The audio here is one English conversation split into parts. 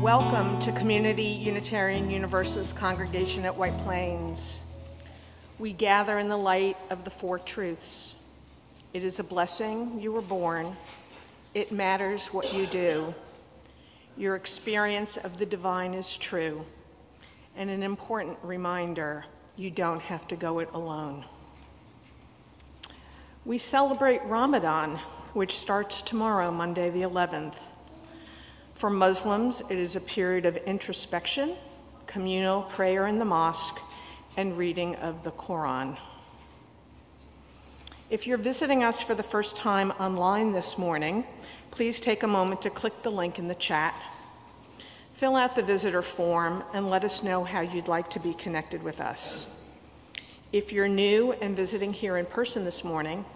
Welcome to Community Unitarian Universalist Congregation at White Plains. We gather in the light of the four truths. It is a blessing you were born. It matters what you do. Your experience of the divine is true. And an important reminder, you don't have to go it alone. We celebrate Ramadan, which starts tomorrow, Monday the 11th. For Muslims, it is a period of introspection, communal prayer in the mosque, and reading of the Quran. If you're visiting us for the first time online this morning, please take a moment to click the link in the chat. Fill out the visitor form and let us know how you'd like to be connected with us. If you're new and visiting here in person this morning,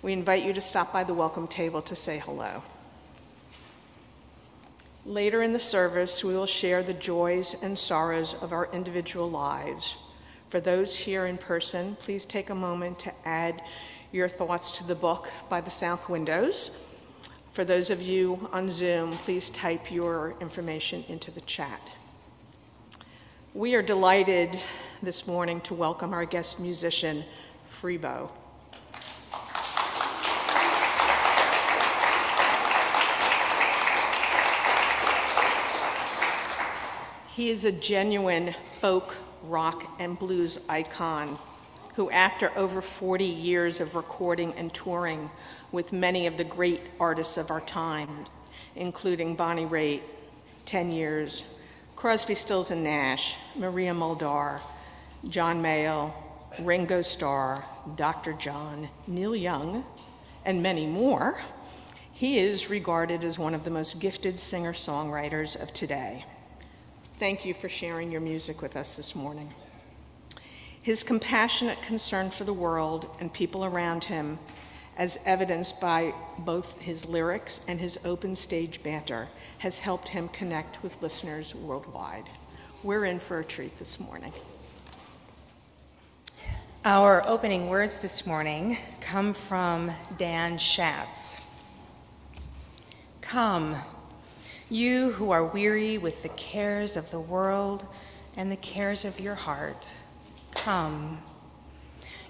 we invite you to stop by the welcome table to say hello. Later in the service, we will share the joys and sorrows of our individual lives. For those here in person, please take a moment to add your thoughts to the book by the south windows. For those of you on Zoom, please type your information into the chat. We are delighted this morning to welcome our guest musician, Freebo. He is a genuine folk, rock, and blues icon who, after over 40 years of recording and touring with many of the great artists of our time, including Bonnie Raitt, 10 years, Crosby, Stills and Nash, Maria Muldaur, John Mayall, Ringo Starr, Dr. John, Neil Young, and many more, he is regarded as one of the most gifted singer-songwriters of today. Thank you for sharing your music with us this morning. His compassionate concern for the world and people around him, as evidenced by both his lyrics and his open stage banter, has helped him connect with listeners worldwide. We're in for a treat this morning. Our opening words this morning come from Dan Schatz. Come, you who are weary with the cares of the world and the cares of your heart, come.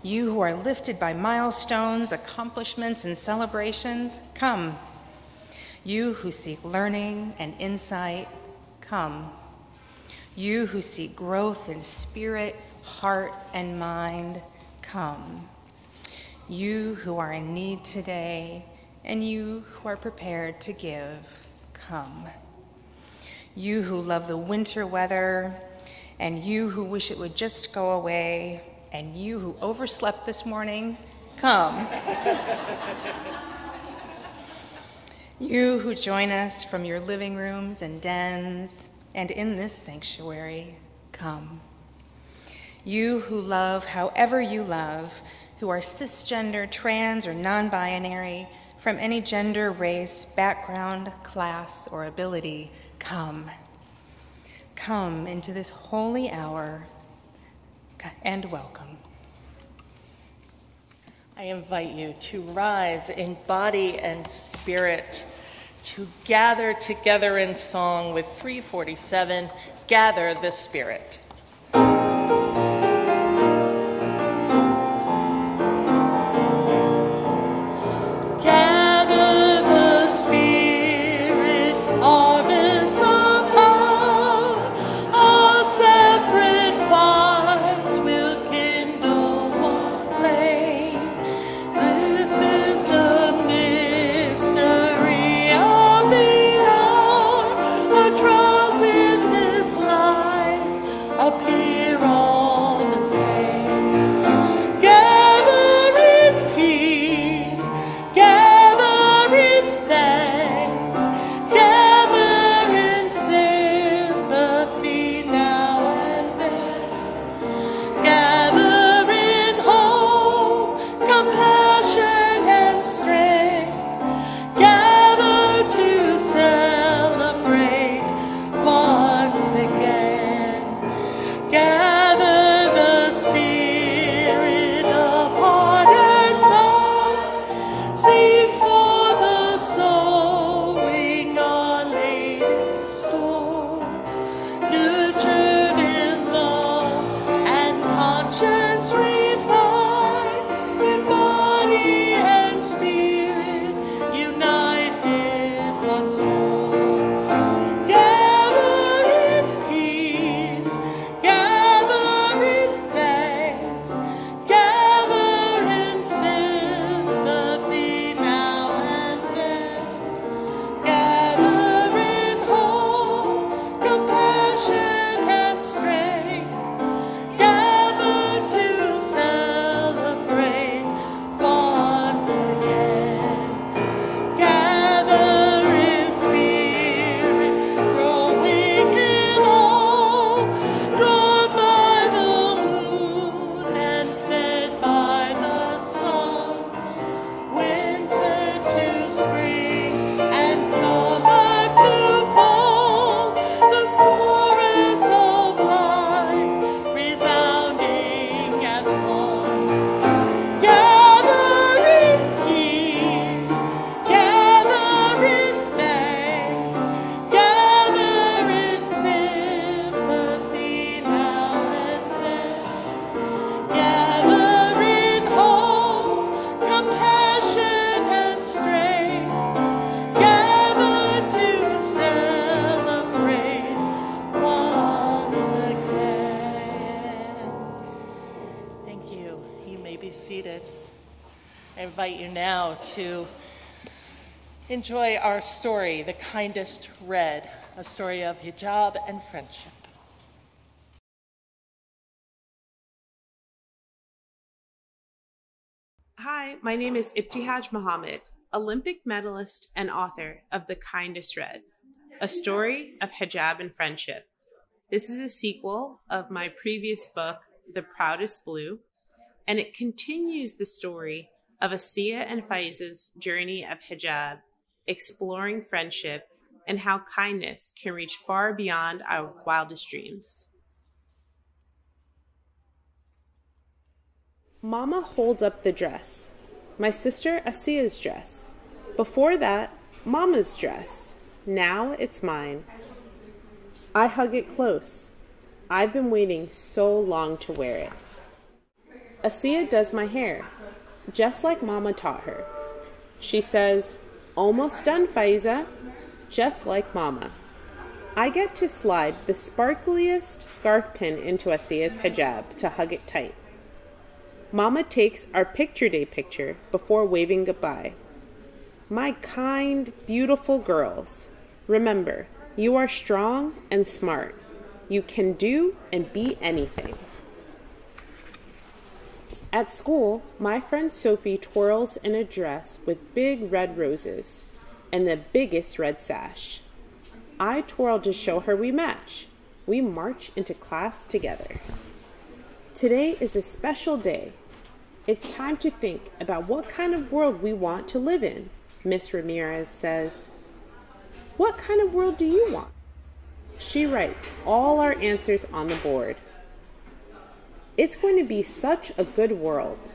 You who are lifted by milestones, accomplishments, and celebrations, come. You who seek learning and insight, come. You who seek growth in spirit, heart, and mind, come. You who are in need today, and you who are prepared to give, come. You who love the winter weather, and you who wish it would just go away, and you who overslept this morning, come. You who join us from your living rooms and dens, and in this sanctuary, come. You who love however you love, who are cisgender, trans, or non-binary, from any gender, race, background, class, or ability, come. Come into this holy hour and welcome. I invite you to rise in body and spirit, to gather together in song with 347, Gather the Spirit. I invite you now to enjoy our story, The Kindest Red, a story of hijab and friendship. Hi, my name is Ibtihaj Muhammad, Olympic medalist and author of The Kindest Red, a story of hijab and friendship. This is a sequel of my previous book, The Proudest Blue, and it continues the story of Asiya and Faiza's journey of hijab, exploring friendship, and how kindness can reach far beyond our wildest dreams. Mama holds up the dress. My sister Asiya's dress. Before that, Mama's dress. Now it's mine. I hug it close. I've been waiting so long to wear it. Asiya does my hair, just like Mama taught her. She says, "Almost done, Faiza," just like Mama. I get to slide the sparkliest scarf pin into Asiya's hijab to hug it tight. Mama takes our picture day picture before waving goodbye. My kind, beautiful girls, remember, you are strong and smart. You can do and be anything. At school, my friend Sophie twirls in a dress with big red roses and the biggest red sash. I twirl to show her we match. We march into class together. Today is a special day. It's time to think about what kind of world we want to live in, Miss Ramirez says. What kind of world do you want? She writes all our answers on the board. It's going to be such a good world.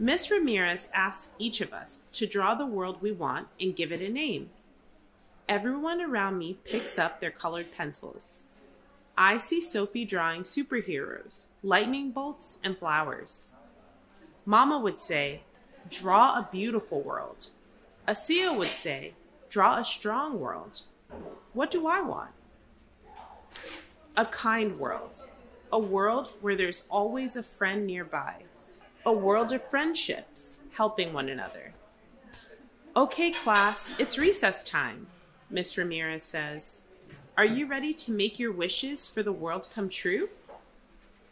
Miss Ramirez asks each of us to draw the world we want and give it a name. Everyone around me picks up their colored pencils. I see Sophie drawing superheroes, lightning bolts, and flowers. Mama would say, "Draw a beautiful world." Asiya would say, "Draw a strong world." What do I want? A kind world. A world where there's always a friend nearby. A world of friendships, helping one another. Okay, class, it's recess time, Miss Ramirez says. Are you ready to make your wishes for the world come true?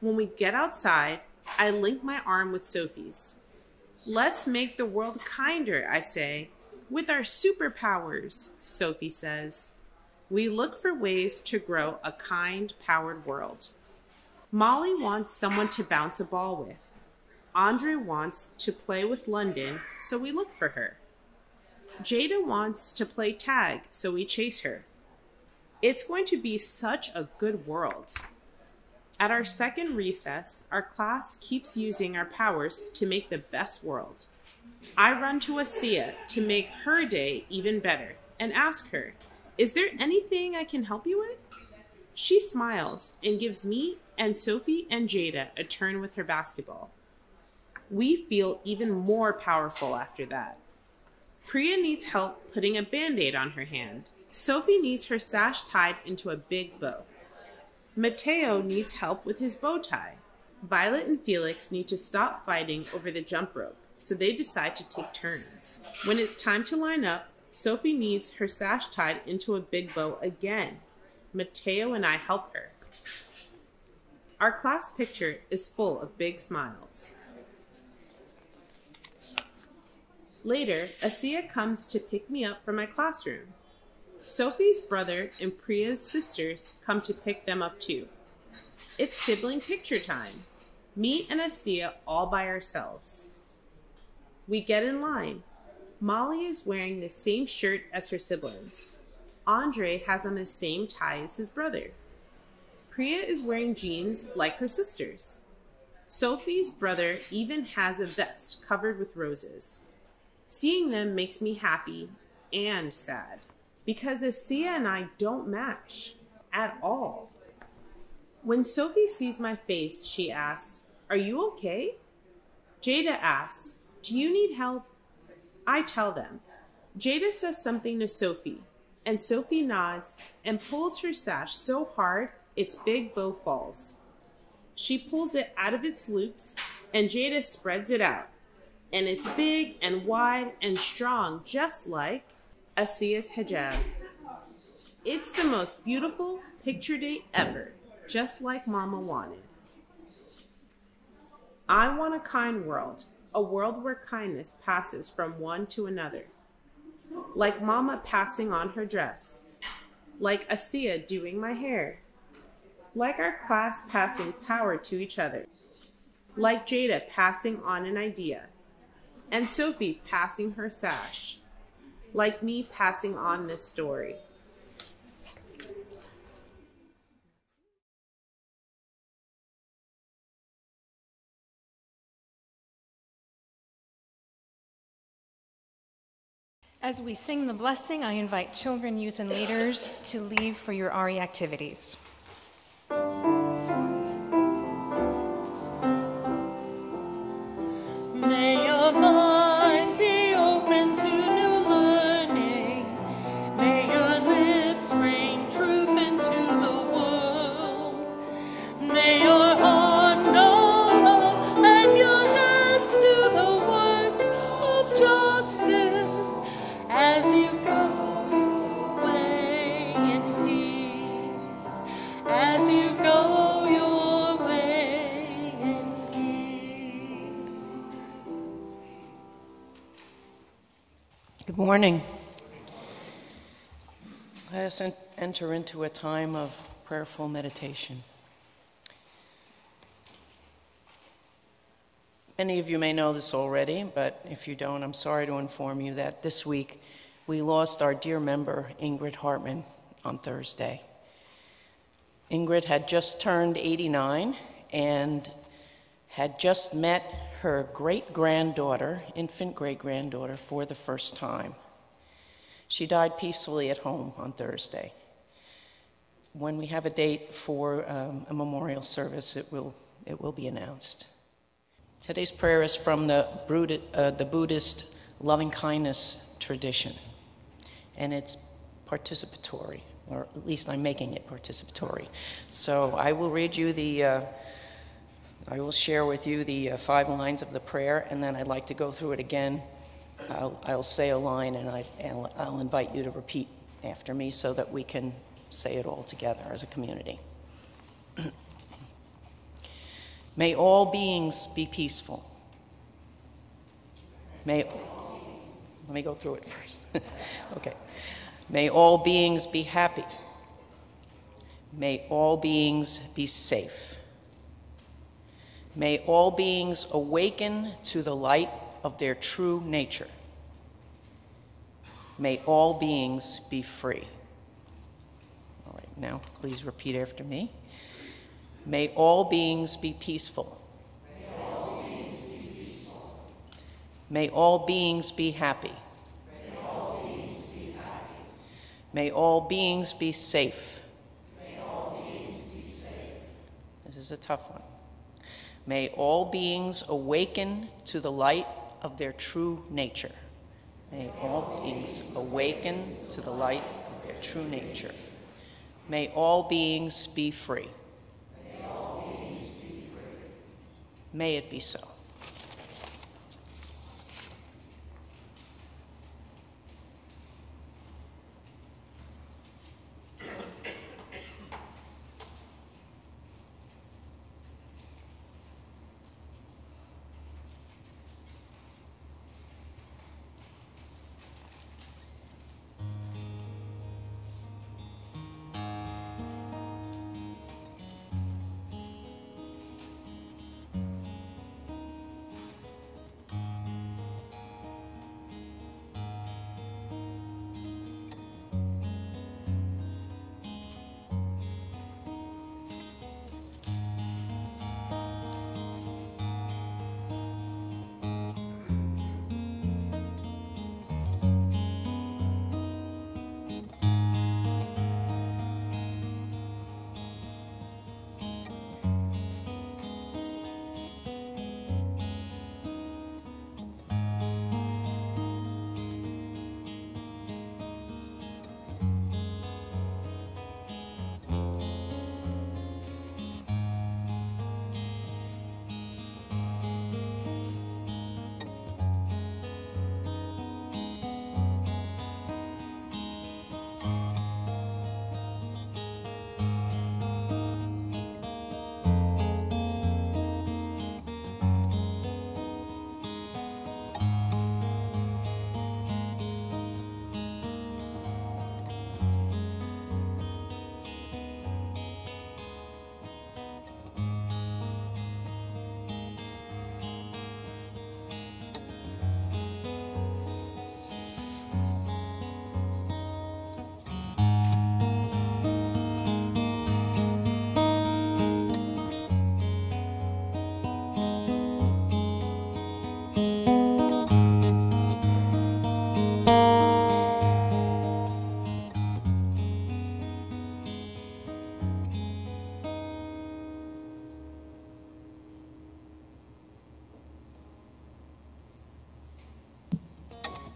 When we get outside, I link my arm with Sophie's. Let's make the world kinder, I say. With our superpowers, Sophie says. We look for ways to grow a kind, powered world. Molly wants someone to bounce a ball with. Andre wants to play with London, so we look for her. Jada wants to play tag, so we chase her. It's going to be such a good world. At our second recess, our class keeps using our powers to make the best world. I run to Asiya to make her day even better and ask her, "Is there anything I can help you with?" She smiles and gives me and Sophie and Jada a turn with her basketball. We feel even more powerful after that. Priya needs help putting a Band-Aid on her hand. Sophie needs her sash tied into a big bow. Mateo needs help with his bow tie. Violet and Felix need to stop fighting over the jump rope, so they decide to take turns. When it's time to line up, Sophie needs her sash tied into a big bow again. Mateo and I help her. Our class picture is full of big smiles. Later, Asiya comes to pick me up from my classroom. Sophie's brother and Priya's sisters come to pick them up too. It's sibling picture time. Me and Asiya all by ourselves. We get in line. Molly is wearing the same shirt as her siblings. Andre has on the same tie as his brother. Priya is wearing jeans like her sisters. Sophie's brother even has a vest covered with roses. Seeing them makes me happy and sad, because Asiya and I don't match at all. When Sophie sees my face, she asks, "Are you okay?" Jada asks, "Do you need help?" I tell them. Jada says something to Sophie, and Sophie nods and pulls her sash so hard its big bow falls. She pulls it out of its loops, and Jada spreads it out. And it's big and wide and strong, just like Asia's hijab. It's the most beautiful picture day ever, just like Mama wanted. I want a kind world, a world where kindness passes from one to another. Like Mama passing on her dress, like Asia doing my hair, like our class passing power to each other, like Jada passing on an idea, and Sophie passing her sash, like me passing on this story. As we sing the blessing, I invite children, youth, and leaders to leave for your RE activities. May your mind be open to new learning. May your lips bring truth into the world. May your heart know love and your hands do the work of justice as you go your way in peace. As you go your way in peace. Good morning. Let us enter into a time of prayerful meditation. Many of you may know this already, but if you don't, I'm sorry to inform you that this week we lost our dear member, Ingrid Hartman, on Thursday. Ingrid had just turned 89 and had just met her great-granddaughter, infant great-granddaughter, for the first time. She died peacefully at home on Thursday. When we have a date for a memorial service, it will be announced. Today's prayer is from the Buddhist loving-kindness tradition, and it's participatory, or at least I'm making it participatory. So I will read you I will share with you the 5 lines of the prayer, and then I'd like to go through it again. I'll say a line, and I'll invite you to repeat after me so that we can say it all together as a community. May all beings be peaceful. Let me go through it first. Okay. May all beings be happy. May all beings be safe. May all beings awaken to the light of their true nature. May all beings be free. All right, now please repeat after me. May all beings be peaceful. May all beings be peaceful. May all beings be happy. May all beings be happy. May all beings be safe. May all beings be safe. This is a tough one. May all beings awaken to the light of their true nature. May all beings awaken to the light of their true nature. May all beings be free. May all beings be free. May it be so.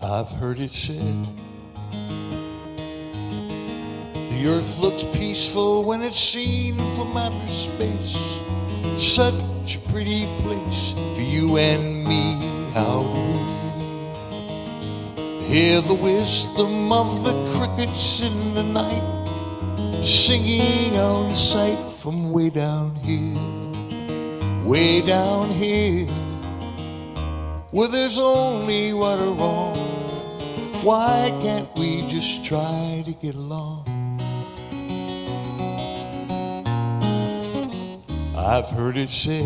I've heard it said, the earth looks peaceful when it's seen from outer space. Such a pretty place for you and me. How do we hear the wisdom of the crickets in the night, singing out of sight from way down here, where there's only right or wrong. Why can't we just try to get along? I've heard it said,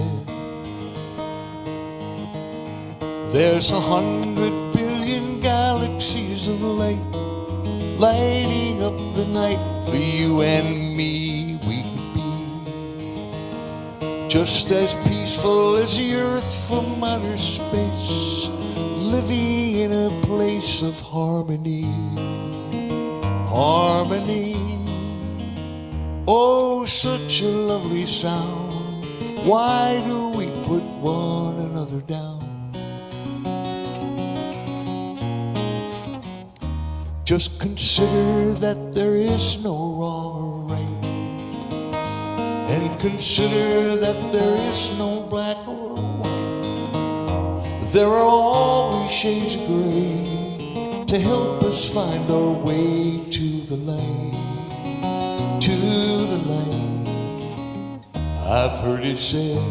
there's 100 billion galaxies of light lighting up the night. For you and me, we could be just as peaceful as the earth from outer space, living in a place of harmony. Harmony, oh, such a lovely sound. Why do we put one another down? Just consider that there is no wrong or right, and consider that there is no black or white. There are always shades of gray to help us find our way to the light, to the light. I've heard it said,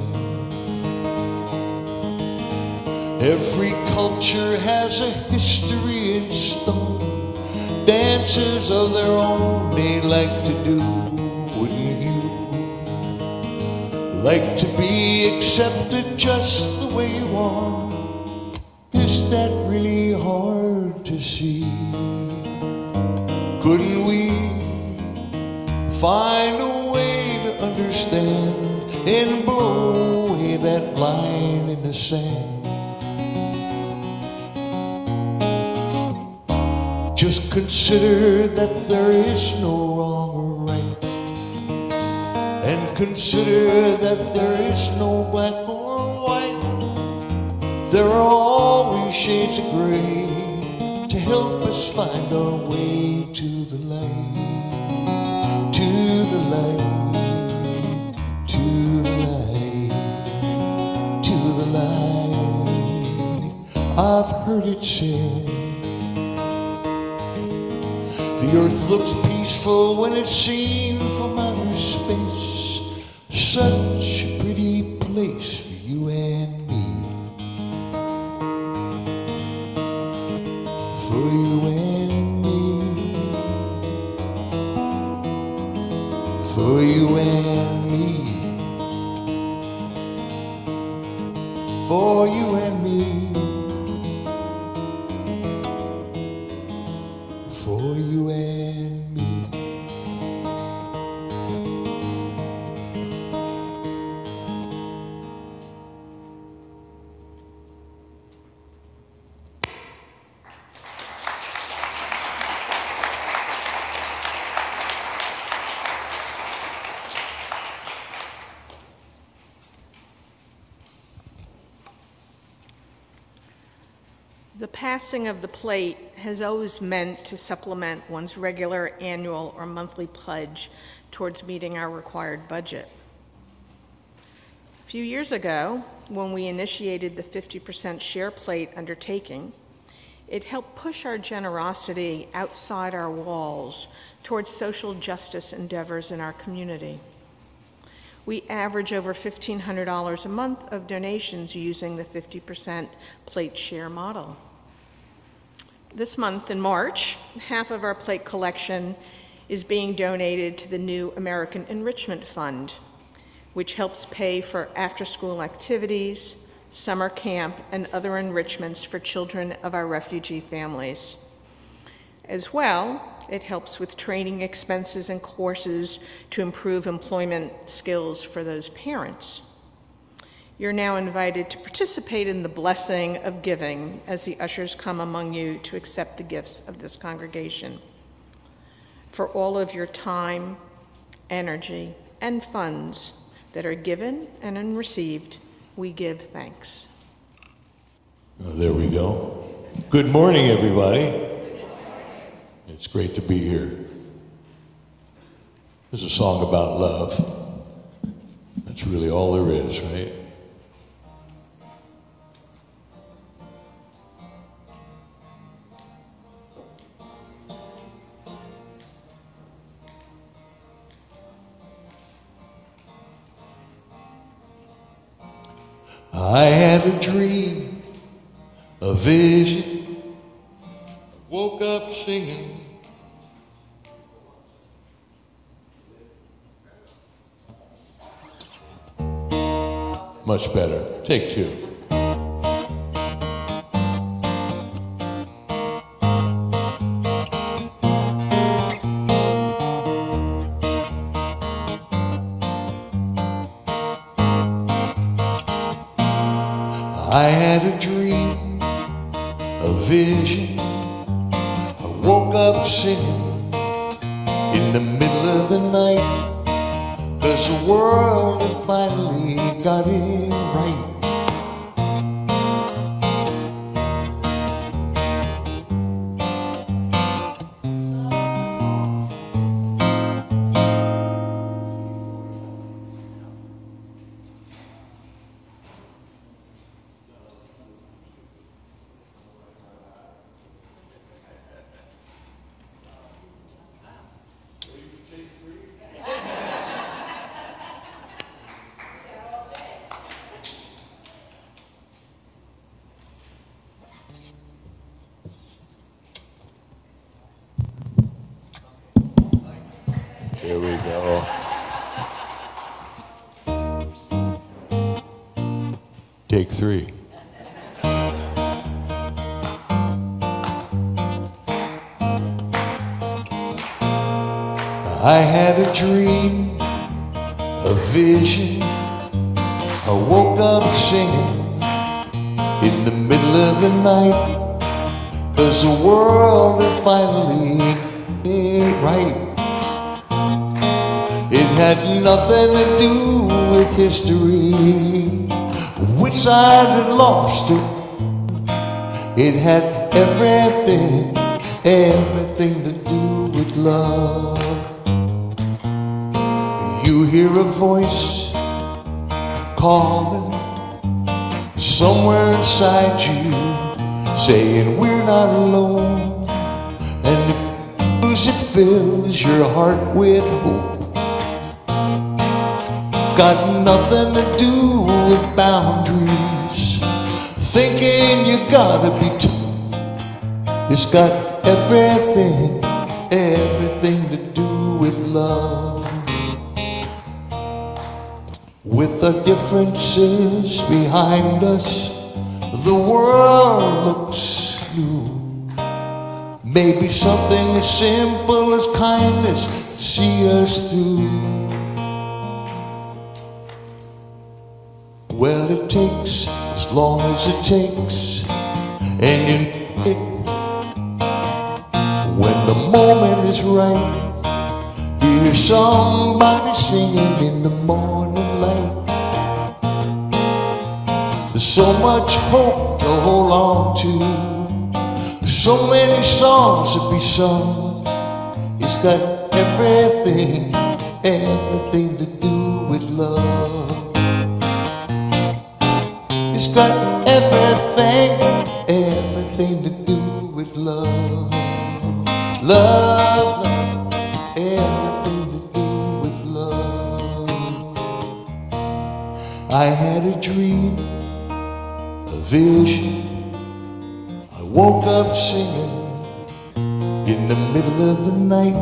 every culture has a history in stone, dances of their own they like to do. Wouldn't you like to be accepted just the way you are? Is that really hard to see? Couldn't we find a way to understand and blow away that line in the sand? Just consider that there is no wrong or right, and consider that there is no black or white. There are always shades of gray to help us find our way to the light, to the light, to the light, to the light. I've heard it said, the earth looks peaceful when it's seen from outer space. Such a pretty place for you and me, for you and me, for you and me, for you and me, for you and me. The passing of the plate has always meant to supplement one's regular annual or monthly pledge towards meeting our required budget. A few years ago, when we initiated the 50% share plate undertaking, it helped push our generosity outside our walls towards social justice endeavors in our community. We average over $1,500 a month of donations using the 50% plate share model. This month, in March, half of our plate collection is being donated to the new American Enrichment Fund, which helps pay for after-school activities, summer camp, and other enrichments for children of our refugee families. As well, it helps with training expenses and courses to improve employment skills for those parents. You're now invited to participate in the blessing of giving as the ushers come among you to accept the gifts of this congregation. For all of your time, energy, and funds that are given and received, we give thanks. There we go. Good morning, everybody. It's great to be here. This is a song about love. That's really all there is, right? I had a dream, a vision, woke up singing. Much better. Take two. I had a dream, a vision. I woke up singing in the middle of the night, 'cause the world had finally got it right. Here we go. Take three. I had a dream, a vision. I woke up singing in the middle of the night, 'cause the world had finally been right. It had nothing to do with history, which side had lost it. It had everything to do with love. You hear a voice calling somewhere inside you, saying we're not alone, and the music fills your heart with hope. Got nothing to do with boundaries, thinking you gotta be it's got everything to do with love. With our differences behind us, the world looks new. Maybe something as simple as kindness see us through. Well, it takes as long as it takes, and you know it. When the moment is right, you hear somebody singing in the morning light. There's so much hope to hold on to, so many songs to be sung. It's got everything to do with love. It's got everything to do with love. Love, everything to do with love. I had a dream, a vision. I woke up singing in the middle of the night,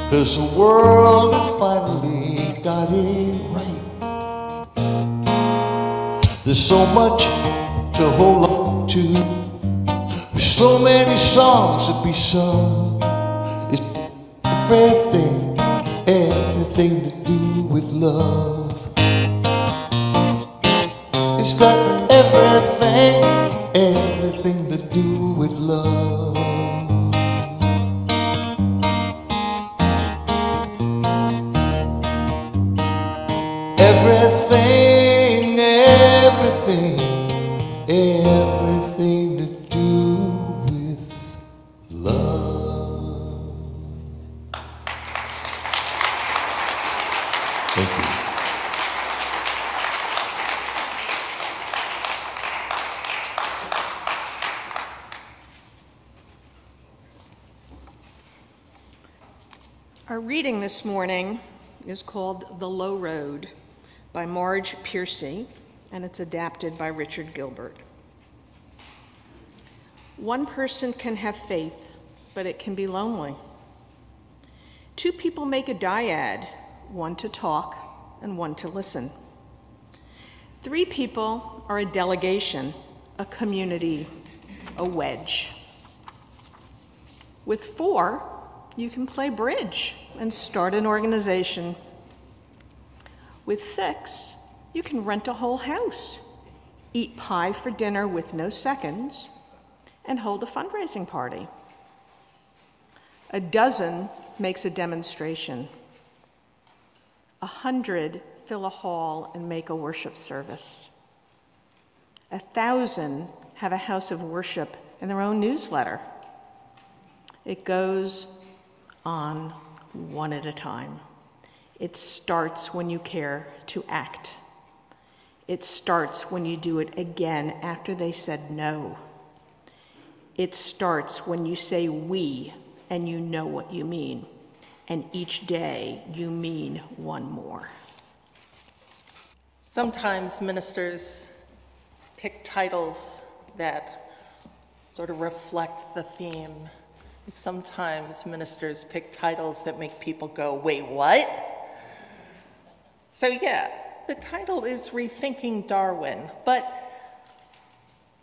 'cause the world had finally got it right. There's so much to hold on to, so many songs to be sung. It's everything to do with love. It's got everything to do with love. Everything to do Our reading this morning is called The Low Road by Marge Piercy, and it's adapted by Richard Gilbert. One person can have faith, but it can be lonely. Two people make a dyad, one to talk and one to listen. Three people are a delegation, a community, a wedge. With four, you can play bridge and start an organization. With six, you can rent a whole house, eat pie for dinner with no seconds, and hold a fundraising party. A dozen makes a demonstration. 100 fill a hall and make a worship service. 1,000 have a house of worship and their own newsletter. It goes on one at a time. It starts when you care to act. It starts when you do it again after they said no. It starts when you say we and you know what you mean. And each day you mean one more. Sometimes ministers pick titles that sort of reflect the theme. And sometimes ministers pick titles that make people go, wait, what? So yeah, the title is Rethinking Darwin, but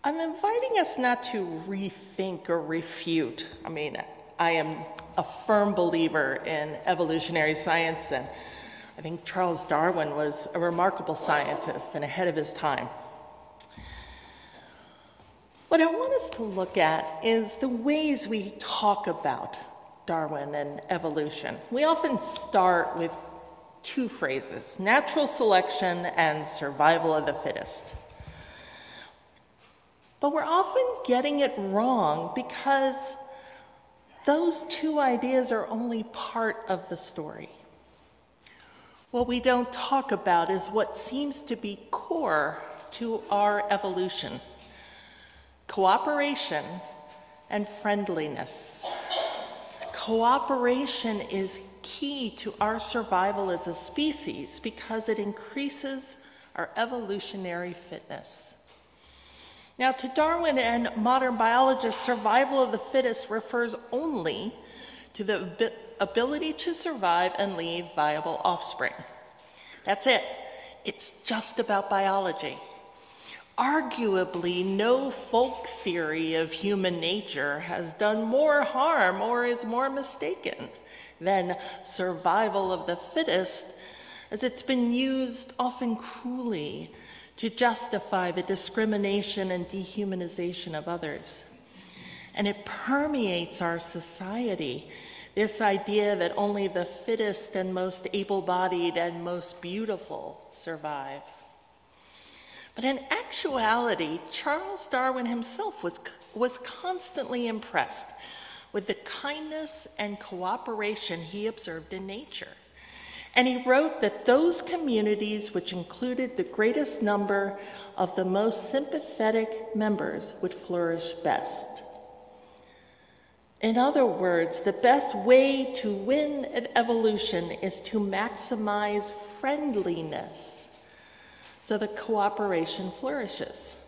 I'm inviting us not to rethink or refute. I mean, I am a firm believer in evolutionary science, and I think Charles Darwin was a remarkable scientist and ahead of his time. What I want us to look at is the ways we talk about Darwin and evolution. We often start with two phrases, natural selection and survival of the fittest. But we're often getting it wrong because those two ideas are only part of the story. What we don't talk about is what seems to be core to our evolution: cooperation and friendliness. Cooperation is key to our survival as a species because it increases our evolutionary fitness. Now, to Darwin and modern biologists, survival of the fittest refers only to the ability to survive and leave viable offspring. That's it. It's just about biology. Arguably, no folk theory of human nature has done more harm or is more mistaken than survival of the fittest, as it's been used often cruelly to justify the discrimination and dehumanization of others. And it permeates our society, this idea that only the fittest and most able-bodied and most beautiful survive. But in actuality, Charles Darwin himself was constantly impressed with the kindness and cooperation he observed in nature. And he wrote that those communities which included the greatest number of the most sympathetic members would flourish best. In other words, the best way to win at evolution is to maximize friendliness so that cooperation flourishes.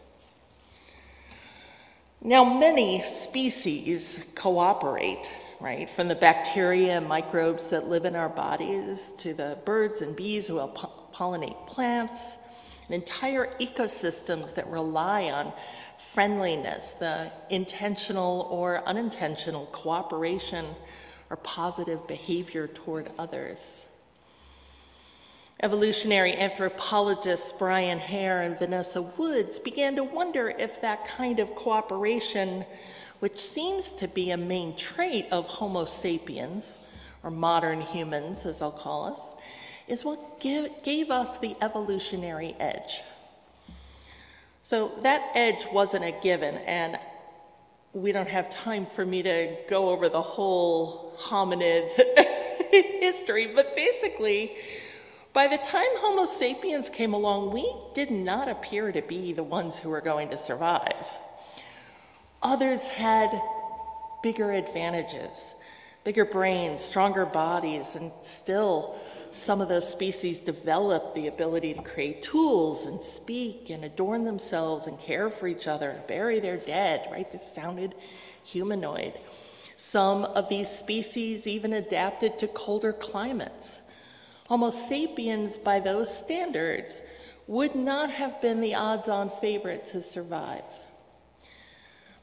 Now, many species cooperate, right? From the bacteria and microbes that live in our bodies to the birds and bees who pollinate plants, and entire ecosystems that rely on friendliness, the intentional or unintentional cooperation or positive behavior toward others. Evolutionary anthropologists Brian Hare and Vanessa Woods began to wonder if that kind of cooperation, which seems to be a main trait of Homo sapiens, or modern humans as I'll call us, is what gave us the evolutionary edge. So that edge wasn't a given, and we don't have time for me to go over the whole hominid history, but basically, by the time Homo sapiens came along, we did not appear to be the ones who were going to survive. Others had bigger advantages. bigger brains, stronger bodies, and still some of those species developed the ability to create tools and speak and adorn themselves and care for each other, bury their dead, right? This sounded humanoid. Some of these species even adapted to colder climates. Homo sapiens, by those standards, would not have been the odds-on favorite to survive.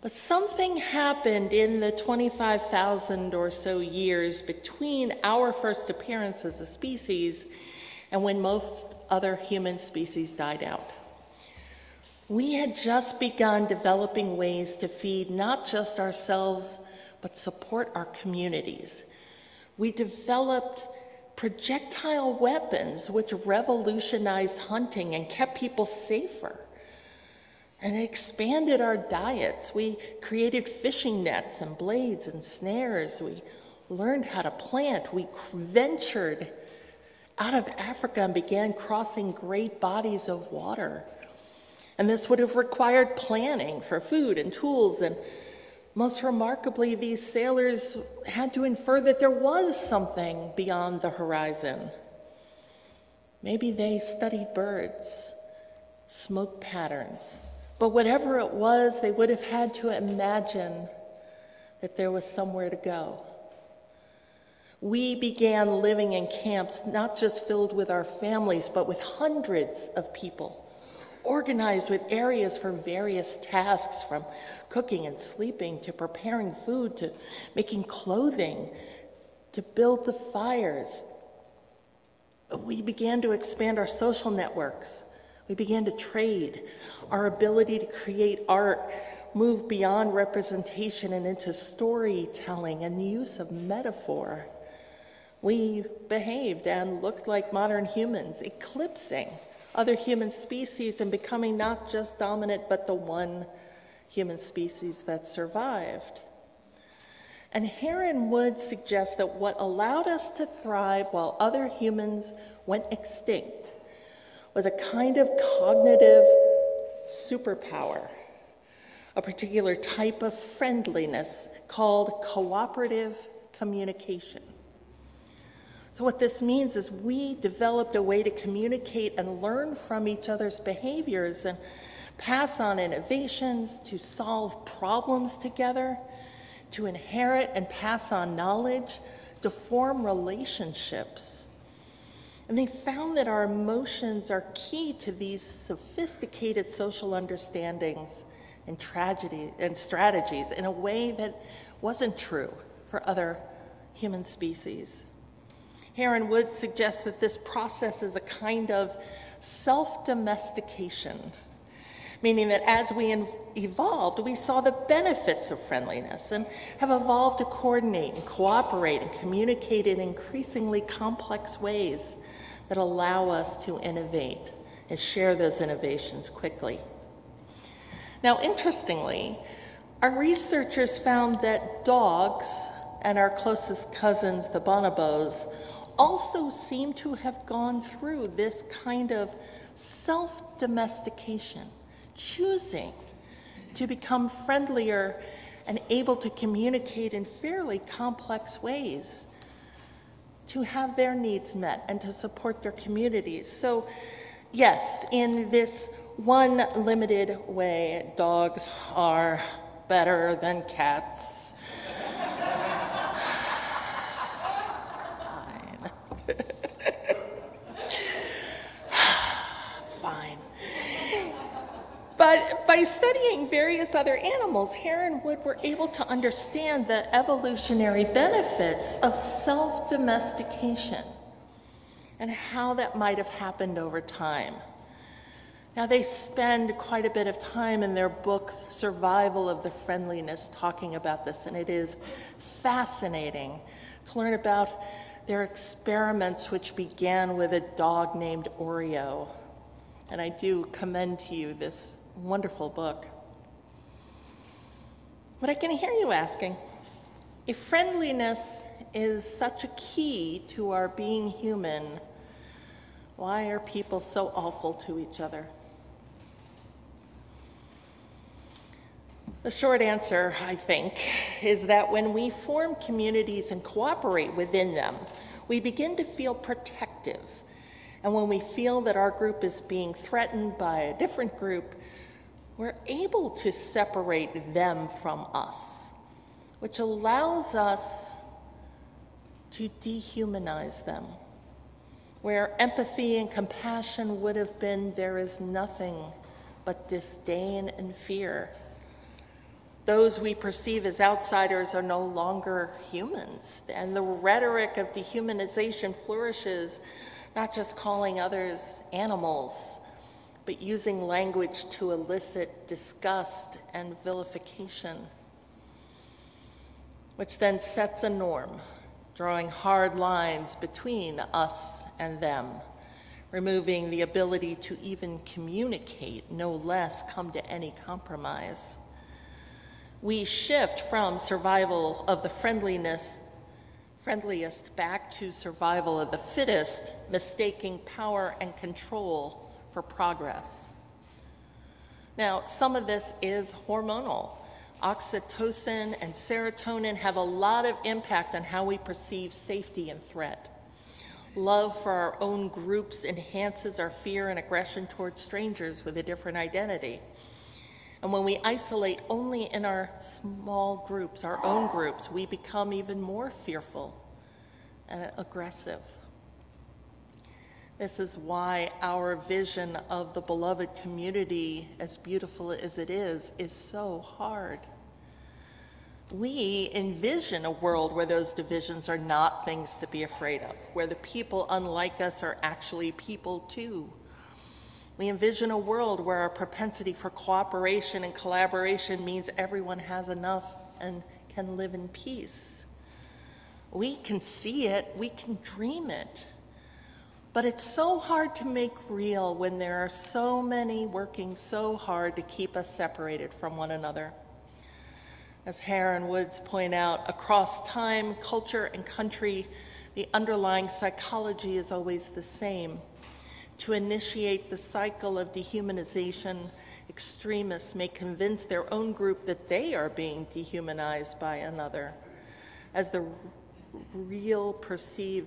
But something happened in the 25,000 or so years between our first appearance as a species and when most other human species died out. We had just begun developing ways to feed not just ourselves, but support our communities. We developed projectile weapons which revolutionized hunting and kept people safer. And it expanded our diets. We created fishing nets and blades and snares. We learned how to plant. We ventured out of Africa and began crossing great bodies of water. And this would have required planning for food and tools. And most remarkably, these sailors had to infer that there was something beyond the horizon. Maybe they studied birds, smoke patterns. But whatever it was, they would have had to imagine that there was somewhere to go. We began living in camps, not just filled with our families, but with hundreds of people, organized with areas for various tasks, from cooking and sleeping, to preparing food, to making clothing, to build the fires. We began to expand our social networks. We began to trade. Our ability to create art moved beyond representation and into storytelling and the use of metaphor. We behaved and looked like modern humans, eclipsing other human species and becoming not just dominant, but the one human species that survived. And Heron Wood suggests that what allowed us to thrive while other humans went extinct was a kind of cognitive superpower, a particular type of friendliness called cooperative communication. So what this means is we developed a way to communicate and learn from each other's behaviors and pass on innovations, to solve problems together, to inherit and pass on knowledge, to form relationships. And they found that our emotions are key to these sophisticated social understandings and strategies in a way that wasn't true for other human species. Heron Wood suggests that this process is a kind of self-domestication, meaning that as we evolved, we saw the benefits of friendliness and have evolved to coordinate and cooperate and communicate in increasingly complex ways that allow us to innovate and share those innovations quickly. Now, interestingly, our researchers found that dogs and our closest cousins, the bonobos, also seem to have gone through this kind of self-domestication, choosing to become friendlier and able to communicate in fairly complex ways to have their needs met and to support their communities. So yes, in this one limited way, dogs are better than cats. Fine. But by studying various other animals, Heron Wood were able to understand the evolutionary benefits of self-domestication and how that might have happened over time. Now, they spend quite a bit of time in their book, Survival of the Friendliness, talking about this, and it is fascinating to learn about their experiments, which began with a dog named Oreo. And I do commend to you this wonderful book. But I can hear you asking, if friendliness is such a key to our being human, why are people so awful to each other? The short answer, I think, is that when we form communities and cooperate within them, we begin to feel protective. And when we feel that our group is being threatened by a different group, we're able to separate them from us, which allows us to dehumanize them. Where empathy and compassion would have been, there is nothing but disdain and fear. Those we perceive as outsiders are no longer humans, and the rhetoric of dehumanization flourishes, not just calling others animals, but using language to elicit disgust and vilification, which then sets a norm, drawing hard lines between us and them, removing the ability to even communicate, no less come to any compromise. We shift from survival of the friendliest back to survival of the fittest, mistaking power and control for progress. Now, some of this is hormonal. Oxytocin and serotonin have a lot of impact on how we perceive safety and threat. Love for our own groups enhances our fear and aggression towards strangers with a different identity. And when we isolate only in our small groups, our own groups, we become even more fearful and aggressive. This is why our vision of the beloved community, as beautiful as it is so hard. We envision a world where those divisions are not things to be afraid of, where the people unlike us are actually people too. We envision a world where our propensity for cooperation and collaboration means everyone has enough and can live in peace. We can see it, we can dream it, but it's so hard to make real when there are so many working so hard to keep us separated from one another. As Hare and Woods point out, across time, culture, and country, the underlying psychology is always the same. To initiate the cycle of dehumanization, extremists may convince their own group that they are being dehumanized by another. As the reality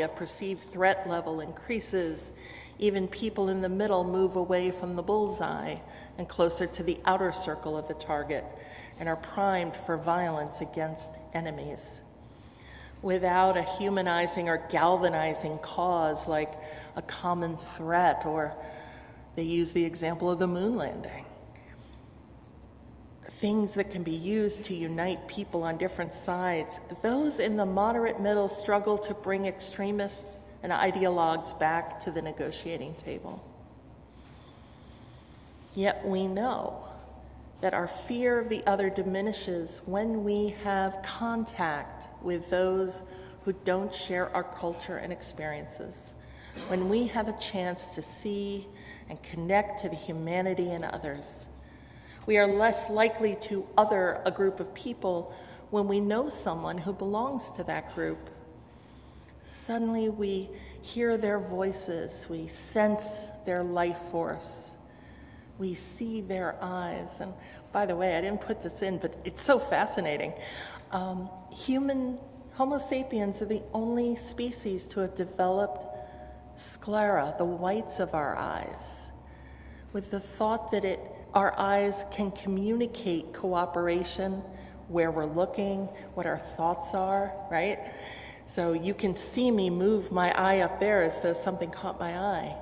of perceived threat level increases, even people in the middle move away from the bullseye and closer to the outer circle of the target and are primed for violence against enemies. Without a humanizing or galvanizing cause like a common threat, or they use the example of the moon landing. Things that can be used to unite people on different sides, those in the moderate middle struggle to bring extremists and ideologues back to the negotiating table. Yet we know that our fear of the other diminishes when we have contact with those who don't share our culture and experiences, when we have a chance to see and connect to the humanity in others. We are less likely to other a group of people when we know someone who belongs to that group. Suddenly we hear their voices, we sense their life force. We see their eyes. And by the way, I didn't put this in, but it's so fascinating. Homo sapiens are the only species to have developed sclera, the whites of our eyes, with the thought that our eyes can communicate cooperation, where we're looking, what our thoughts are, right? So you can see me move my eye up there as though something caught my eye.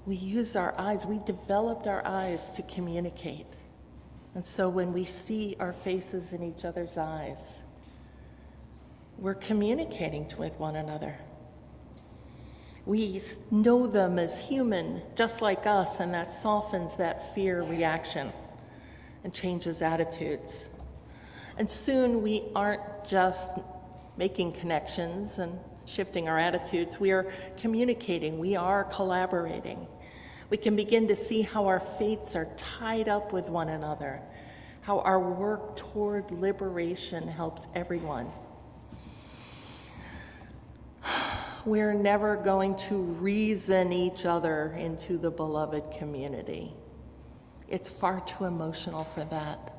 We use our eyes, we developed our eyes to communicate. And so when we see our faces in each other's eyes, we're communicating with one another. We know them as human, just like us, and that softens that fear reaction and changes attitudes. And soon we aren't just making connections and shifting our attitudes, we are communicating, we are collaborating. We can begin to see how our fates are tied up with one another, how our work toward liberation helps everyone. We're never going to reason each other into the beloved community. It's far too emotional for that.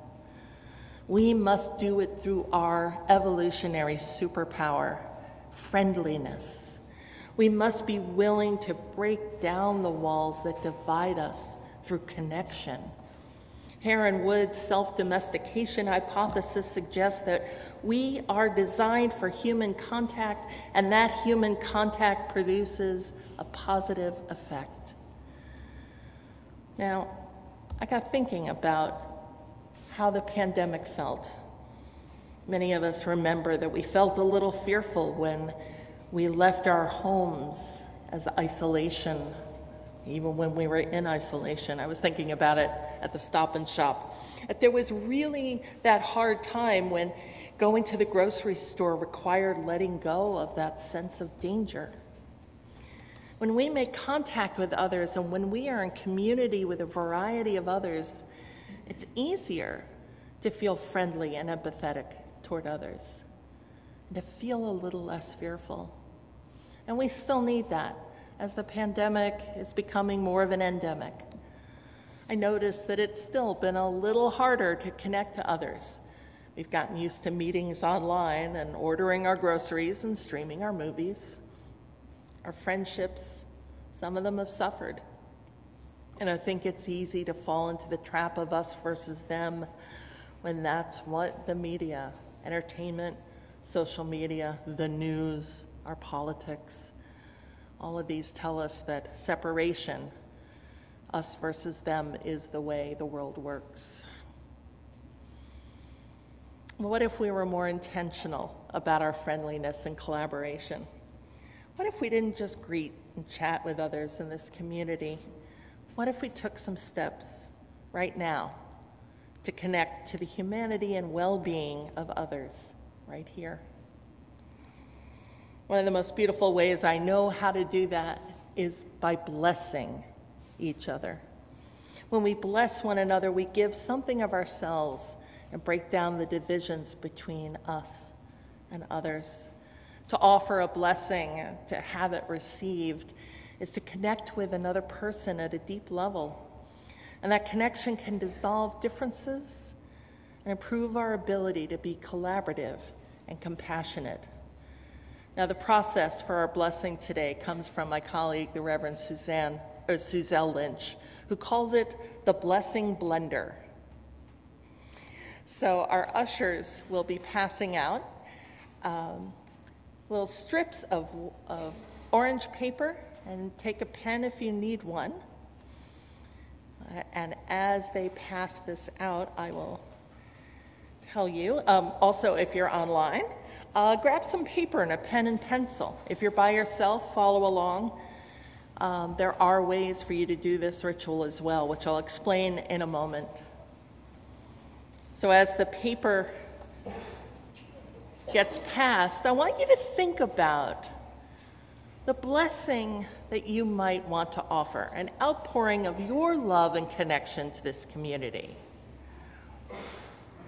We must do it through our evolutionary superpower, friendliness. We must be willing to break down the walls that divide us through connection. Heron Wood's self-domestication hypothesis suggests that we are designed for human contact, and that human contact produces a positive effect. Now, I got thinking about how the pandemic felt. Many of us remember that we felt a little fearful when we left our homes as isolation, even when we were in isolation. I was thinking about it at the Stop and Shop. That there was really that hard time when going to the grocery store required letting go of that sense of danger. When we make contact with others and when we are in community with a variety of others, it's easier to feel friendly and empathetic toward others, and to feel a little less fearful. And we still need that as the pandemic is becoming more of an endemic. I noticed that it's still been a little harder to connect to others. We've gotten used to meetings online and ordering our groceries and streaming our movies. Our friendships, some of them have suffered. And I think it's easy to fall into the trap of us versus them when that's what the media, entertainment, social media, the news, our politics, all of these tell us that separation, us versus them, is the way the world works. What if we were more intentional about our friendliness and collaboration? What if we didn't just greet and chat with others in this community? What if we took some steps right now to connect to the humanity and well-being of others right here? One of the most beautiful ways I know how to do that is by blessing each other. When we bless one another, we give something of ourselves and break down the divisions between us and others. To offer a blessing, to have it received, is to connect with another person at a deep level. And that connection can dissolve differences and improve our ability to be collaborative and compassionate. Now, the process for our blessing today comes from my colleague, the Reverend Suzelle Lynch, who calls it the blessing blender. So our ushers will be passing out little strips of orange paper, and take a pen if you need one. And as they pass this out, I will tell you. Also, if you're online, grab some paper and a pen and pencil. If you're by yourself, follow along. There are ways for you to do this ritual as well, which I'll explain in a moment. So as the paper gets passed, I want you to think about the blessing that you might want to offer, an outpouring of your love and connection to this community.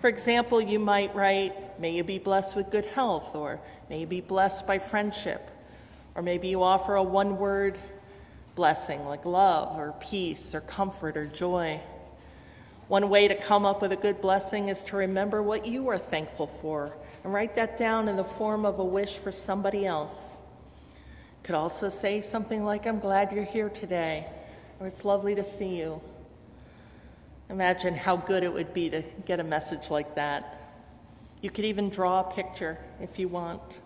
For example, you might write, "May you be blessed with good health," or "May you be blessed by friendship," or maybe you offer a one-word blessing like love or peace or comfort or joy. One way to come up with a good blessing is to remember what you are thankful for and write that down in the form of a wish for somebody else. You could also say something like, "I'm glad you're here today," or "It's lovely to see you." Imagine how good it would be to get a message like that. You could even draw a picture if you want.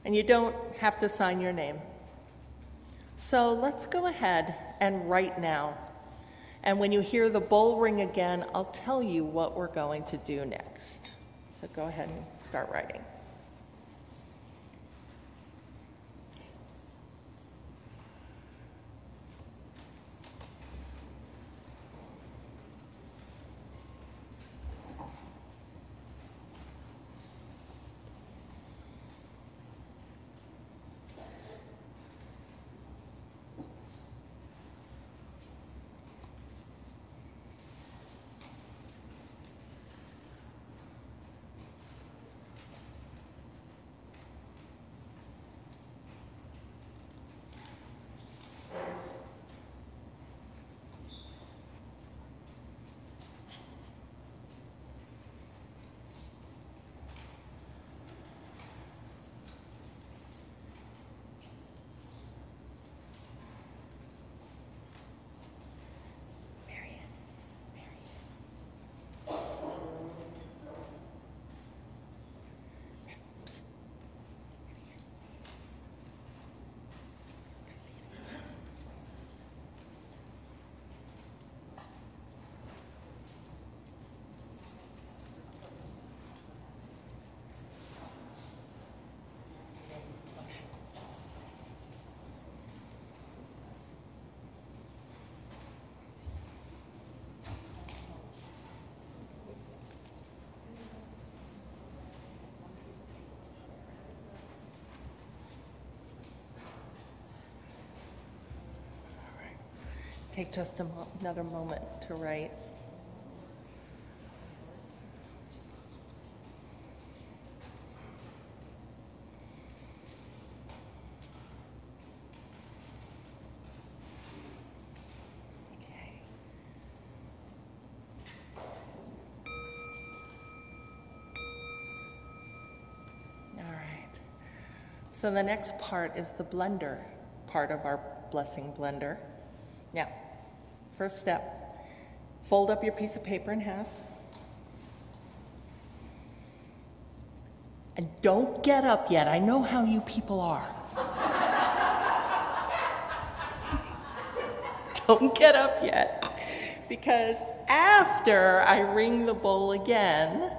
And you don't have to sign your name. So let's go ahead and write now. And when you hear the bowl ring again, I'll tell you what we're going to do next. So go ahead and start writing. Take just another moment to write. So the next part is the blender part of our blessing blender. Now, first step, fold up your piece of paper in half. And don't get up yet. I know how you people are. Don't get up yet. Because after I ring the bowl again,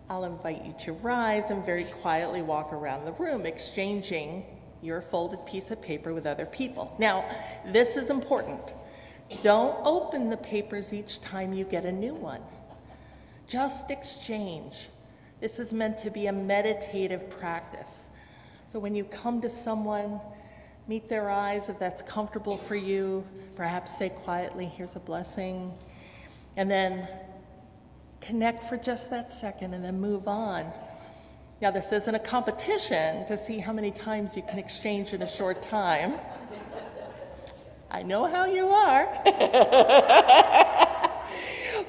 I'll invite you to rise and very quietly walk around the room, exchanging your folded piece of paper with other people. Now, this is important. Don't open the papers each time you get a new one. Just exchange. This is meant to be a meditative practice. So when you come to someone, meet their eyes if that's comfortable for you. Perhaps say quietly, here's a blessing. And then connect for just that second and then move on. Now, this isn't a competition to see how many times you can exchange in a short time. I know how you are.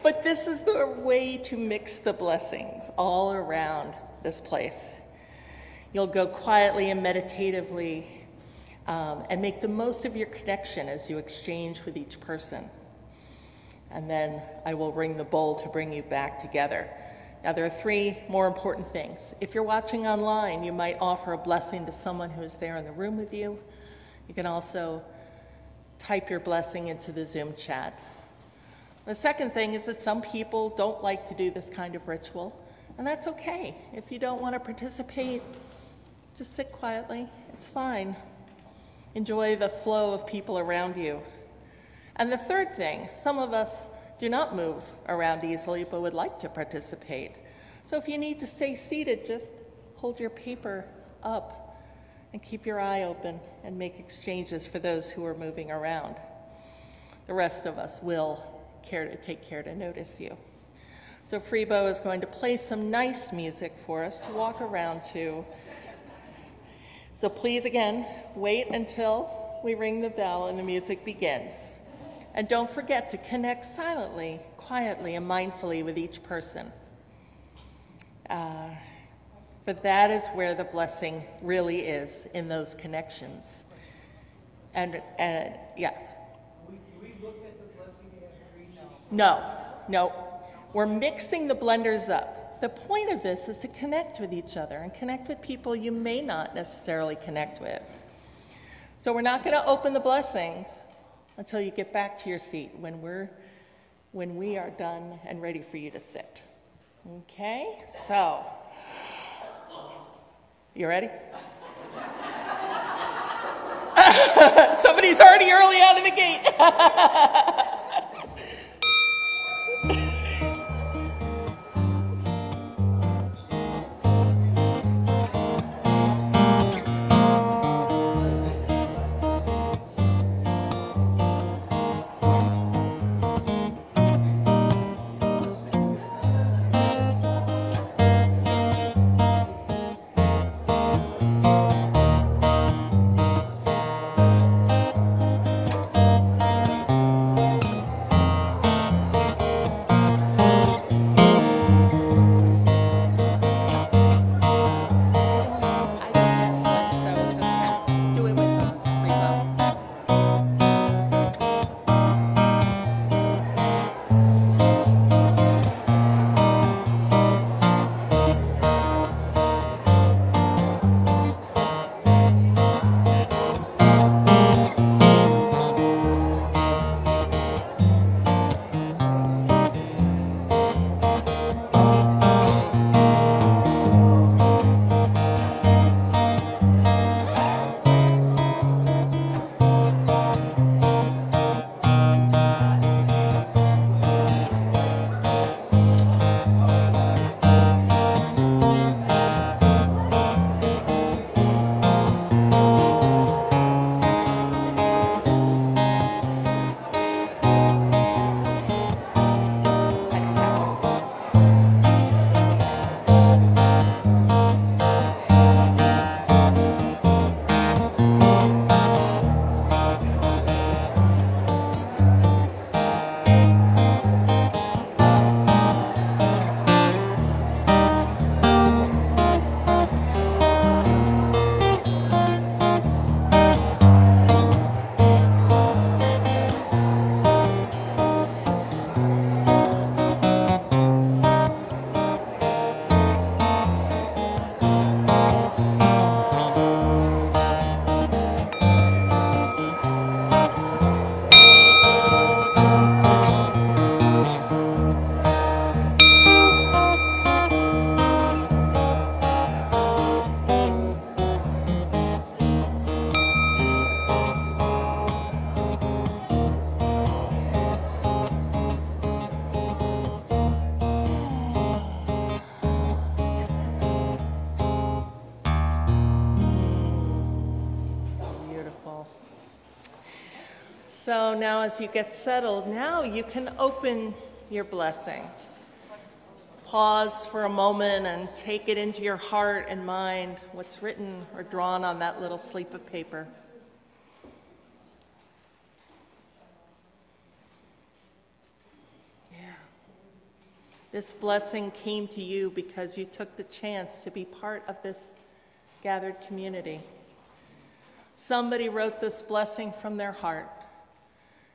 But this is the way to mix the blessings all around this place. You'll go quietly and meditatively and make the most of your connection as you exchange with each person. And then I will ring the bowl to bring you back together. Now, there are three more important things. If you're watching online, you might offer a blessing to someone who is there in the room with you. You can also type your blessing into the Zoom chat. The second thing is that some people don't like to do this kind of ritual, and that's okay. If you don't want to participate, just sit quietly. It's fine. Enjoy the flow of people around you. And the third thing, some of us do not move around easily but would like to participate. So if you need to stay seated, just hold your paper up and keep your eye open and make exchanges for those who are moving around. The rest of us will take care to notice you. So Freebo is going to play some nice music for us to walk around to. So please, again, wait until we ring the bell and the music begins. And don't forget to connect silently, quietly, and mindfully with each person. But that is where the blessing really is, in those connections. And yes? Do we look at the blessing after each? No. We're mixing the blenders up. The point of this is to connect with each other and connect with people you may not necessarily connect with. So we're not going to open the blessings until you get back to your seat when we are done and ready for you to sit. Okay? So, you ready? Somebody's already early out of the gate. So now as you get settled, now you can open your blessing. Pause for a moment and take it into your heart and mind, what's written or drawn on that little slip of paper. Yeah. This blessing came to you because you took the chance to be part of this gathered community. Somebody wrote this blessing from their heart,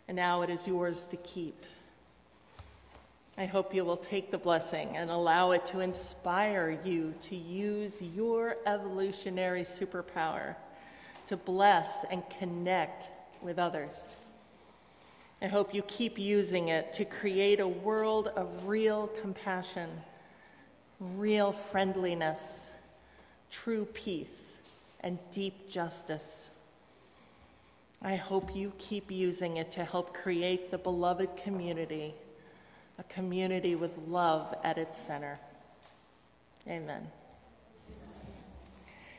and now it is yours to keep. I hope you will take the blessing and allow it to inspire you to use your evolutionary superpower to bless and connect with others. I hope you keep using it to create a world of real compassion, real friendliness, true peace, and deep justice. I hope you keep using it to help create the beloved community, a community with love at its center. Amen.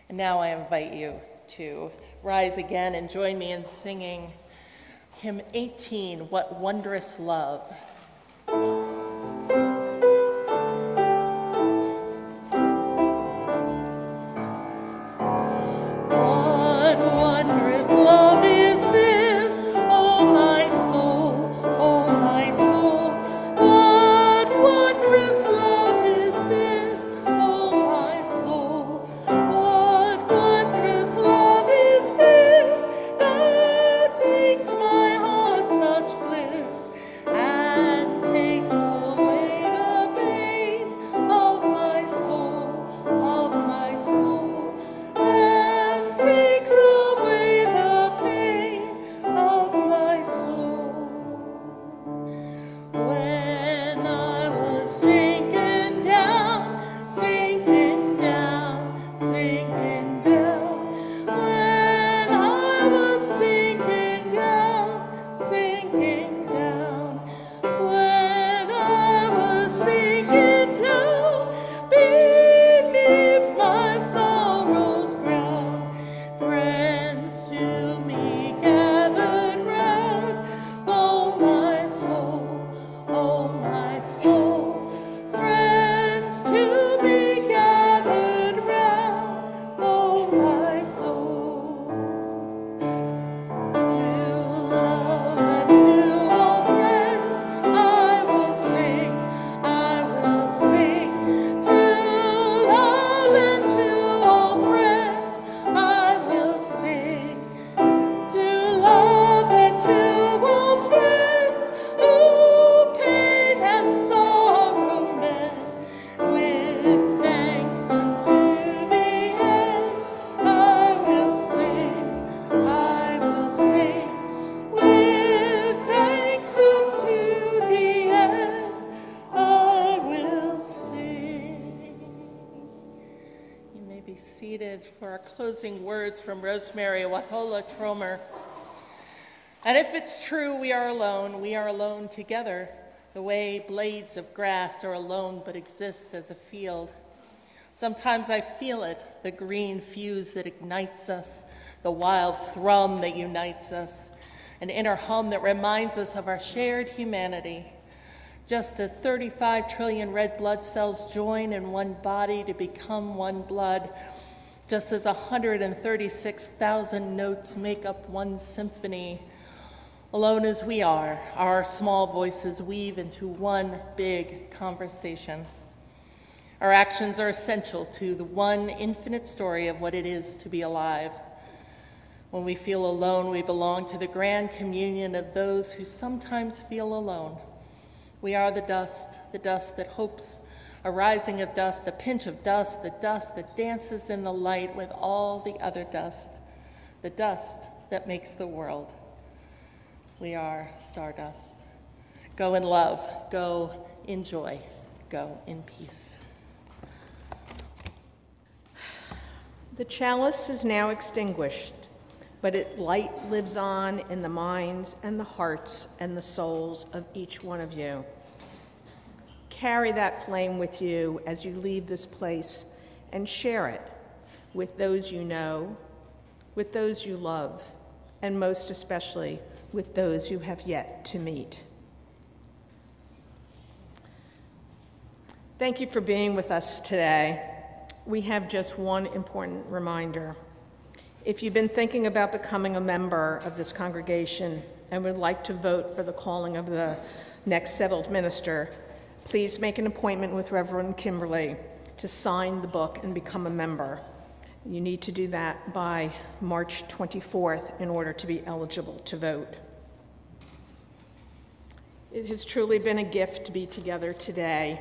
And now I invite you to rise again and join me in singing hymn 18, What Wondrous Love. What wondrous love is this, oh my soul, oh my soul. What wondrous love is this, oh my soul. What wondrous love is this that brings my heart such bliss and takes away the pain of my soul, and takes away the pain of my soul. When I was sinking down, sinking down, sinking down. When I was sinking down, sinking down. When I was sinking down beneath my sorrow's crown, friends to me gathered round. Oh my soul, oh my soul. Friends to me gathered round. Oh my soul. To love and to all friends I will sing, I will sing. To love and to all friends I will sing. To love and to all friends who pain and sorrow mend, with thanks unto the end I will sing, I will sing. With thanks unto the end I will sing. You may be seated for our closing words from Rosemary Watola Tromer. And if it's true we are alone together, the way blades of grass are alone but exist as a field. Sometimes I feel it, the green fuse that ignites us, the wild thrum that unites us, an inner hum that reminds us of our shared humanity. Just as 35 trillion red blood cells join in one body to become one blood, just as 136,000 notes make up one symphony, alone as we are, our small voices weave into one big conversation. Our actions are essential to the one infinite story of what it is to be alive. When we feel alone, we belong to the grand communion of those who sometimes feel alone. We are the dust that hopes, a rising of dust, a pinch of dust, the dust that dances in the light with all the other dust, the dust that makes the world. We are stardust. Go in love, go in joy, go in peace. The chalice is now extinguished, but its light lives on in the minds and the hearts and the souls of each one of you. Carry that flame with you as you leave this place and share it with those you know, with those you love, and most especially with those you have yet to meet. Thank you for being with us today. We have just one important reminder. If you've been thinking about becoming a member of this congregation and would like to vote for the calling of the next settled minister, please make an appointment with Reverend Kimberley to sign the book and become a member. You need to do that by March 24th in order to be eligible to vote. It has truly been a gift to be together today.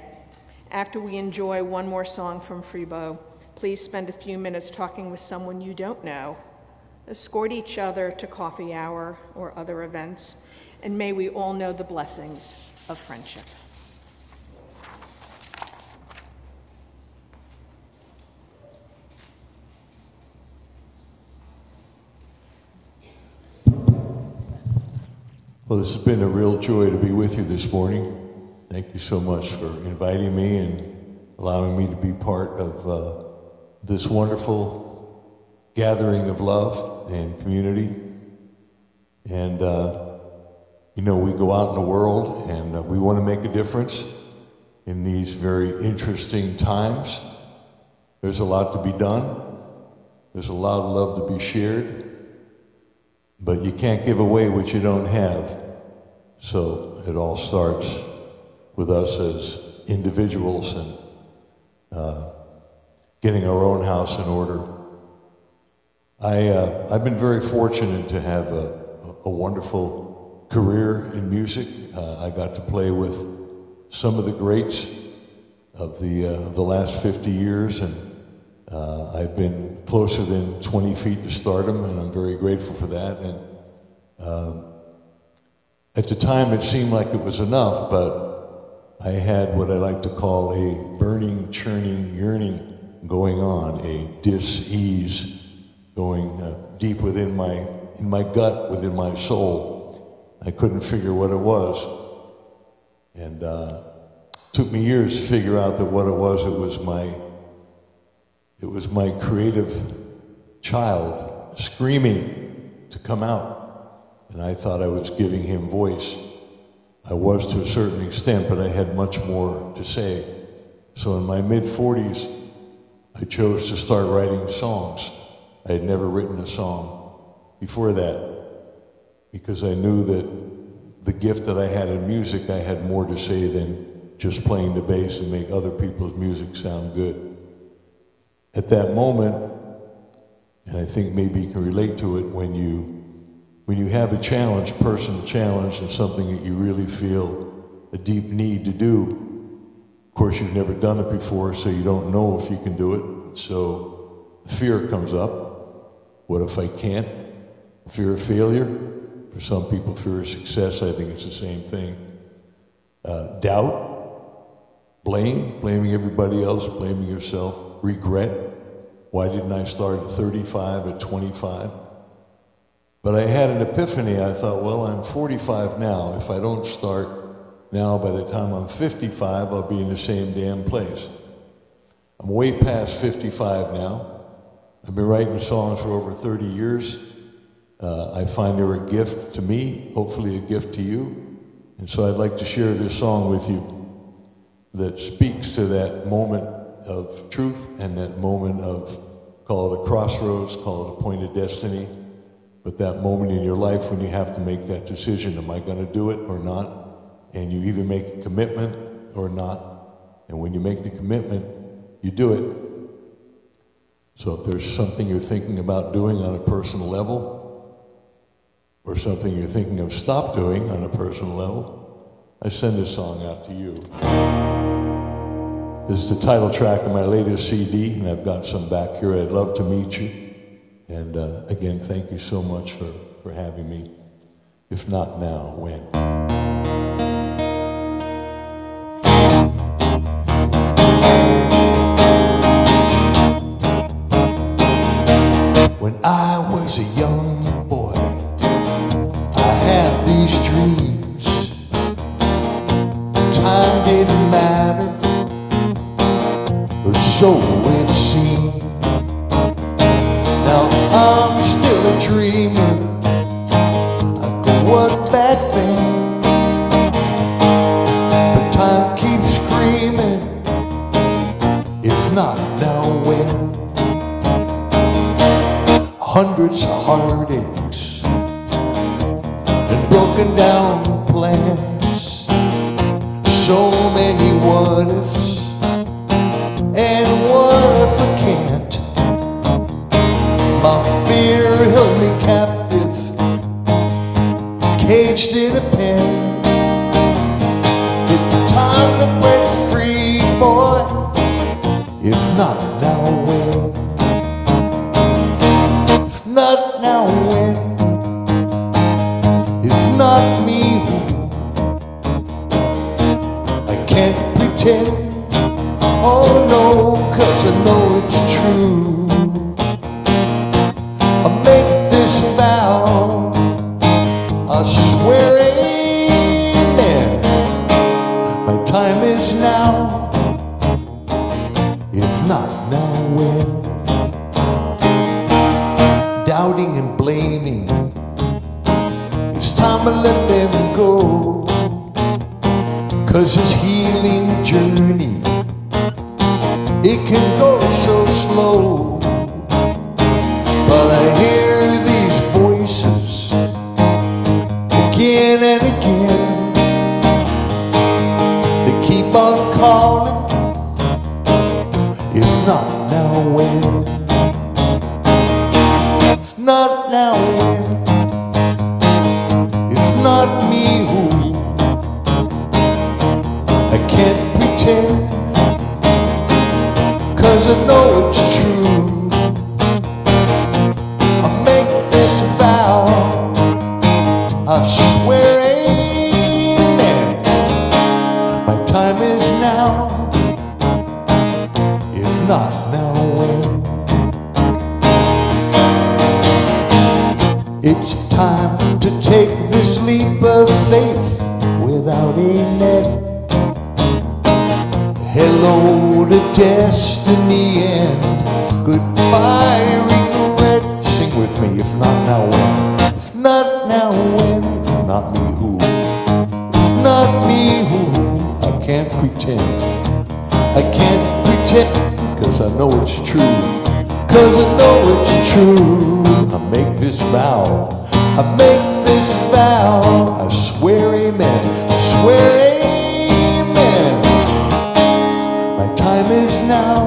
After we enjoy one more song from Freebo, please spend a few minutes talking with someone you don't know. Escort each other to coffee hour or other events, and may we all know the blessings of friendship. Well, this has been a real joy to be with you this morning. Thank you so much for inviting me and allowing me to be part of this wonderful gathering of love and community. And, you know, we go out in the world and we want to make a difference in these very interesting times. There's a lot to be done. There's a lot of love to be shared. But you can't give away what you don't have. So it all starts with us as individuals and getting our own house in order. I've been very fortunate to have a wonderful career in music. I got to play with some of the greats of the last 50 years, and I've been closer than 20 feet to stardom, and I'm very grateful for that. And at the time, it seemed like it was enough, but I had what I like to call a burning, churning, yearning going on, a dis-ease going deep within my gut, within my soul. I couldn't figure what it was. And it took me years to figure out that what it was my creative child screaming to come out. And I thought I was giving him voice. I was to a certain extent, but I had much more to say. So in my mid-40s, I chose to start writing songs. I had never written a song before that, because I knew that the gift that I had in music, I had more to say than just playing the bass and make other people's music sound good. At that moment, and I think maybe you can relate to it, when you have a challenge, personal challenge, and something that you really feel a deep need to do. Of course, you've never done it before, so you don't know if you can do it. So fear comes up. What if I can't? Fear of failure. For some people, fear of success. I think it's the same thing. Doubt, blaming everybody else, blaming yourself, regret. Why didn't I start at 35, at 25? But I had an epiphany. I thought, well, I'm 45 now. If I don't start now, by the time I'm 55, I'll be in the same damn place. I'm way past 55 now. I've been writing songs for over 30 years. I find they're a gift to me, hopefully a gift to you. And so I'd like to share this song with you that speaks to that moment of truth and that moment of, call it a crossroads, call it a point of destiny. But that moment in your life when you have to make that decision, am I going to do it or not? And you either make a commitment or not. And when you make the commitment, you do it. So if there's something you're thinking about doing on a personal level, or something you're thinking of stop doing on a personal level, I send this song out to you. This is the title track of my latest CD, and I've got some back here. I'd love to meet you. And again, thank you so much for having me. If not now, when? When I was a young boy, I had these dreams. Time didn't matter, or so it seemed. Now I'm still a dreamer. I go not now when? Hundreds of heartaches and broken down plans, so many what ifs, and what if I can't? My fear held me captive, caged in a pen. It's time to break free, boy. If not now, when? If not now, when? If not me, who? I can't pretend. Oh no, 'cause I know it's true. I make this vow, I swear amen. My time is now. If not now, when? Doubting and blaming, it's time to let them go. 'Cause his healing journey, it can go so slow. But I hear these voices again and again. They keep on calling. If not now, when? If not now, when? If not me, who? I can't pretend, 'cause I know it's true. I make this vow, I swear amen. My time is now. If not now, when? It's time to take this leap of faith without a net. Hello to destiny and goodbye regret. Sing with me. If not now, when? If not now, when? If not me, who? If not me, who? I can't pretend. I can't pretend, 'cause I know it's true. 'Cause I know it's true. I make this vow, I make this vow, I swear amen, I swear amen. My time is now.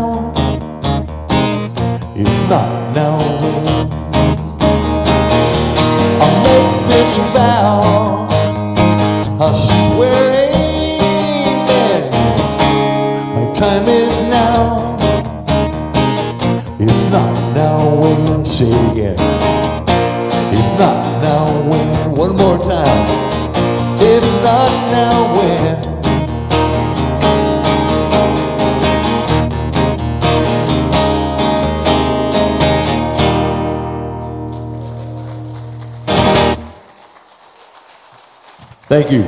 If not now, when? I make this vow, I swear amen. My time is now. If not now, when? Say it again. If not now, when? One more time. If not now, when? Thank you.